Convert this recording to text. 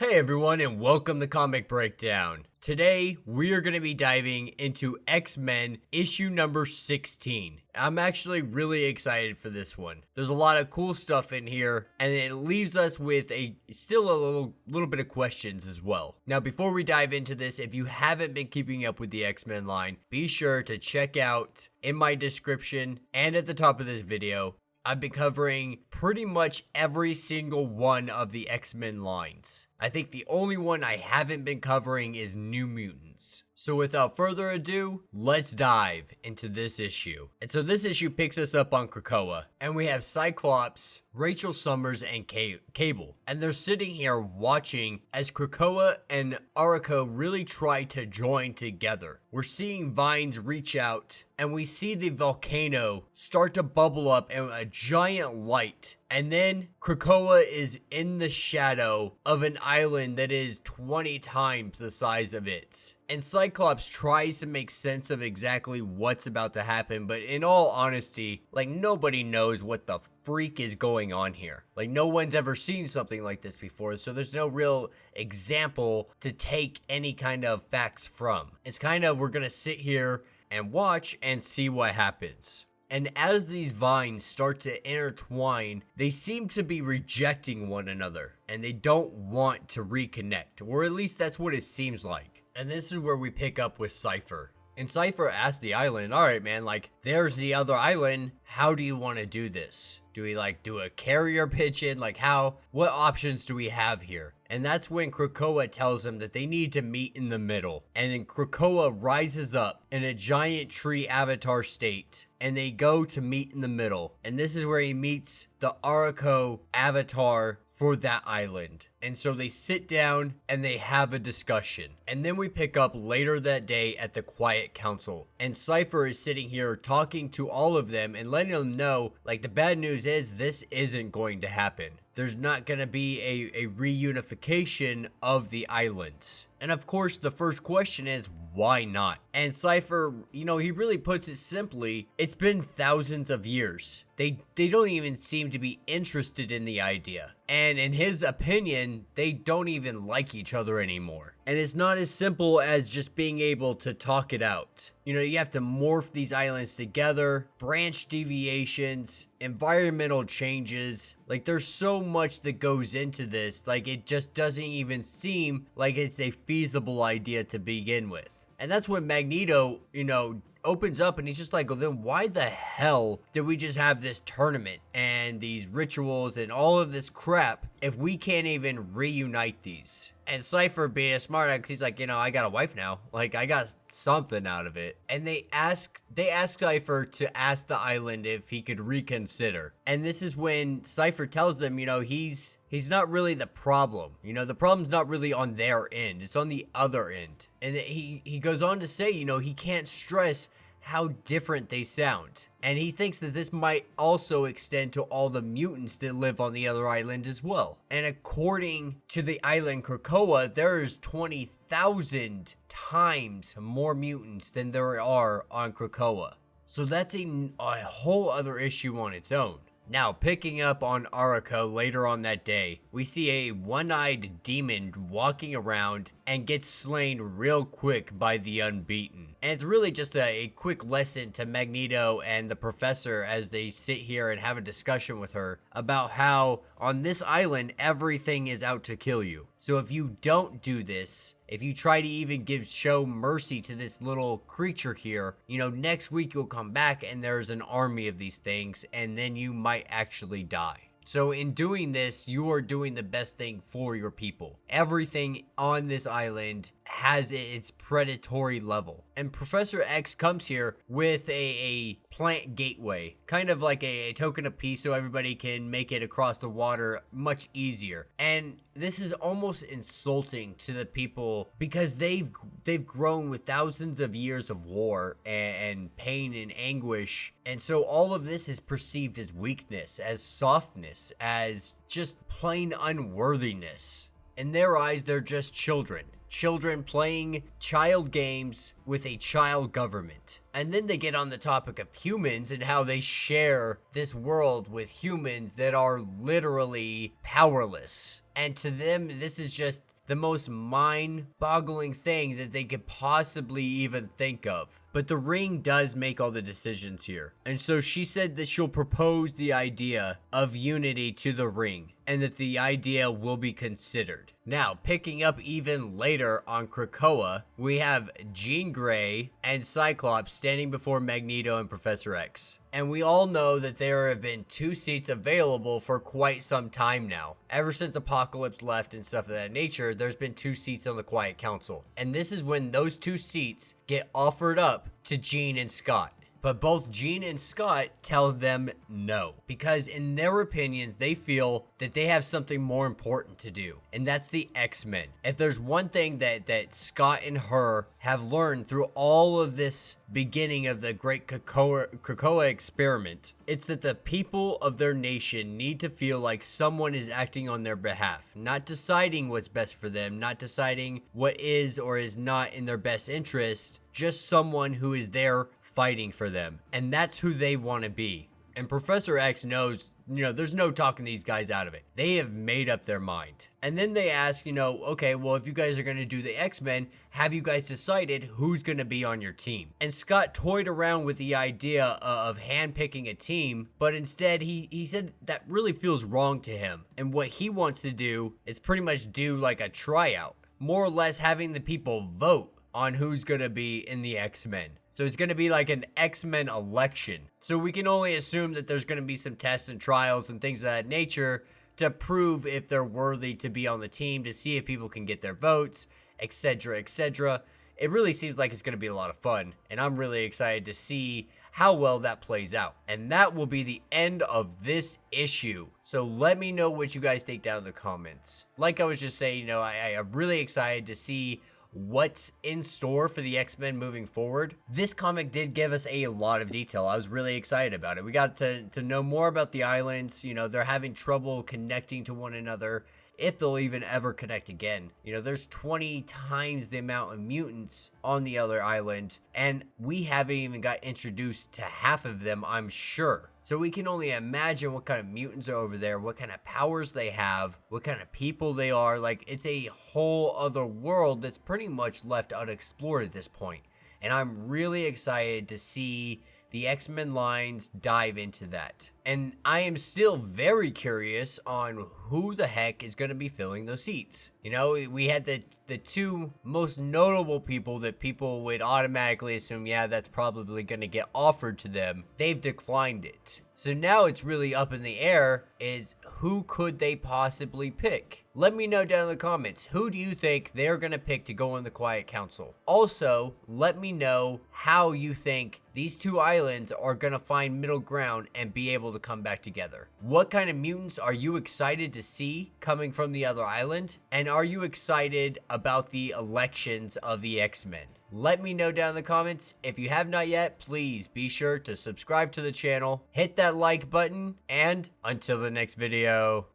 Hey everyone, and welcome to Comic Breakdown. Today, we are going to be diving into X-Men issue number 16. I'm actually really excited for this one. There's a lot of cool stuff in here, and it leaves us with still a little bit of questions as well. Now, before we dive into this, if you haven't been keeping up with the X-Men line, be sure to check out in my description and at the top of this video. I've been covering pretty much every single one of the X-Men lines. I think the only one I haven't been covering is New Mutants. So without further ado, let's dive into this issue. And so this issue picks us up on Krakoa, and we have Cyclops, Rachel Summers, and Cable. And they're sitting here watching as Krakoa and Arakko really try to join together. We're seeing vines reach out, and we see the volcano start to bubble up in a giant light. And then Krakoa is in the shadow of an island that is 20 times the size of it. And Cyclops tries to make sense of exactly what's about to happen, but in all honesty, nobody knows what the freak is going on here. No one's ever seen something like this before, so there's no real example to take any kind of facts from. It's kind of, we're gonna sit here and watch and see what happens. And as these vines start to intertwine, they seem to be rejecting one another, and they don't want to reconnect, or at least that's what it seems like. And this is where we pick up with Cypher. And Cypher asks the island, alright man, there's the other island, how do you want to do this? Do we do a carrier pigeon? What options do we have here? And that's when Krakoa tells them that they need to meet in the middle. And then Krakoa rises up in a giant tree avatar state, and they go to meet in the middle. And this is where he meets the Arakko avatar for that island. And so they sit down and they have a discussion. And then we pick up later that day at the Quiet Council. And Cypher is sitting here talking to all of them and letting them know, the bad news is this isn't going to happen. There's not going to be a reunification of the islands. And of course, the first question is, why not? And Cypher, he really puts it simply, it's been thousands of years. They don't even seem to be interested in the idea. And in his opinion, they don't even like each other anymore. And it's not as simple as just being able to talk it out. You have to morph these islands together, branch deviations, environmental changes. There's so much that goes into this. It just doesn't even seem like it's a feasible idea to begin with. And that's when Magneto, opens up and he's just well, then why the hell did we just have this tournament and these rituals and all of this crap if we can't even reunite these? And Cypher being a smart ass, he's I got a wife now. I got something out of it. And they ask Cypher to ask the island if he could reconsider. And this is when Cypher tells them, he's not really the problem. The problem's not really on their end. It's on the other end. And he goes on to say, he can't stress how different they sound. And he thinks that this might also extend to all the mutants that live on the other island as well. And according to the island Krakoa, there's 20,000 times more mutants than there are on Krakoa. So that's a whole other issue on its own. Now, picking up on Arakko later on that day, we see a one-eyed demon walking around and gets slain real quick by the Unbeaten. And it's really just a quick lesson to Magneto and the Professor as they sit here and have a discussion with her about how on this island, everything is out to kill you. So if you don't do this, if you try to even show mercy to this little creature here, next week you'll come back and there's an army of these things and then you might actually die. So in doing this, you are doing the best thing for your people. Everything on this island has its predatory level. And Professor X comes here with a plant gateway, kind of like a token of peace so everybody can make it across the water much easier. And this is almost insulting to the people because they've grown with thousands of years of war and pain and anguish. And so all of this is perceived as weakness, as softness, as just plain unworthiness. In their eyes, they're just children. Children playing child games with a child government. And then they get on the topic of humans and how they share this world with humans that are literally powerless. And to them, this is just the most mind-boggling thing that they could possibly even think of. But the ring does make all the decisions here. And so she said that she'll propose the idea of unity to the ring, and that the idea will be considered. Now, picking up even later on Krakoa, we have Jean Grey and Cyclops standing before Magneto and Professor X. And we all know that there have been 2 seats available for quite some time now. Ever since Apocalypse left and stuff of that nature, there's been 2 seats on the Quiet Council. And this is when those 2 seats get offered up to Jean and Scott. But both Jean and Scott tell them no, because in their opinions, they feel that they have something more important to do, and that's the X-Men. If there's one thing that Scott and her have learned through all of this beginning of the great Krakoa experiment, it's that the people of their nation need to feel like someone is acting on their behalf, not deciding what's best for them, not deciding what is or is not in their best interest, just someone who is there fighting for them. And that's who they want to be. And Professor X knows, there's no talking these guys out of it. They have made up their mind. And then they ask, okay, well, if you guys are going to do the X-Men, have you guys decided who's going to be on your team? And Scott toyed around with the idea of handpicking a team, but instead he said that really feels wrong to him. And what he wants to do is pretty much do like a tryout, more or less having the people vote on who's going to be in the X-Men. So it's going to be like an X-Men election. So we can only assume that there's going to be some tests and trials and things of that nature to prove if they're worthy to be on the team, to see if people can get their votes, etc., etc. It really seems like it's going to be a lot of fun, and I'm really excited to see how well that plays out. And that will be the end of this issue. So let me know what you guys think down in the comments. Like I was just saying, I'm really excited to see what's in store for the X-Men moving forward. This comic did give us a lot of detail. I was really excited about it. We got to know more about the islands. They're having trouble connecting to one another, if they'll even ever connect again. There's 20 times the amount of mutants on the other island, and we haven't even got introduced to half of them, I'm sure. So we can only imagine what kind of mutants are over there, what kind of powers they have, what kind of people they are. Like, it's a whole other world that's pretty much left unexplored at this point. And I'm really excited to see the X-Men lines dive into that. And I am still very curious on who the heck is going to be filling those seats. We had the 2 most notable people that people would automatically assume, yeah, that's probably going to get offered to them. They've declined it. So now it's really up in the air is who could they possibly pick? Let me know down in the comments, who do you think they're going to pick to go on the Quiet Council? Also, let me know how you think these 2 islands are going to find middle ground and be able to come back together. What kind of mutants are you excited to see coming from the other island? And are you excited about the elections of the X-Men? Let me know down in the comments. If you have not yet, please be sure to subscribe to the channel, hit that like button, and until the next video.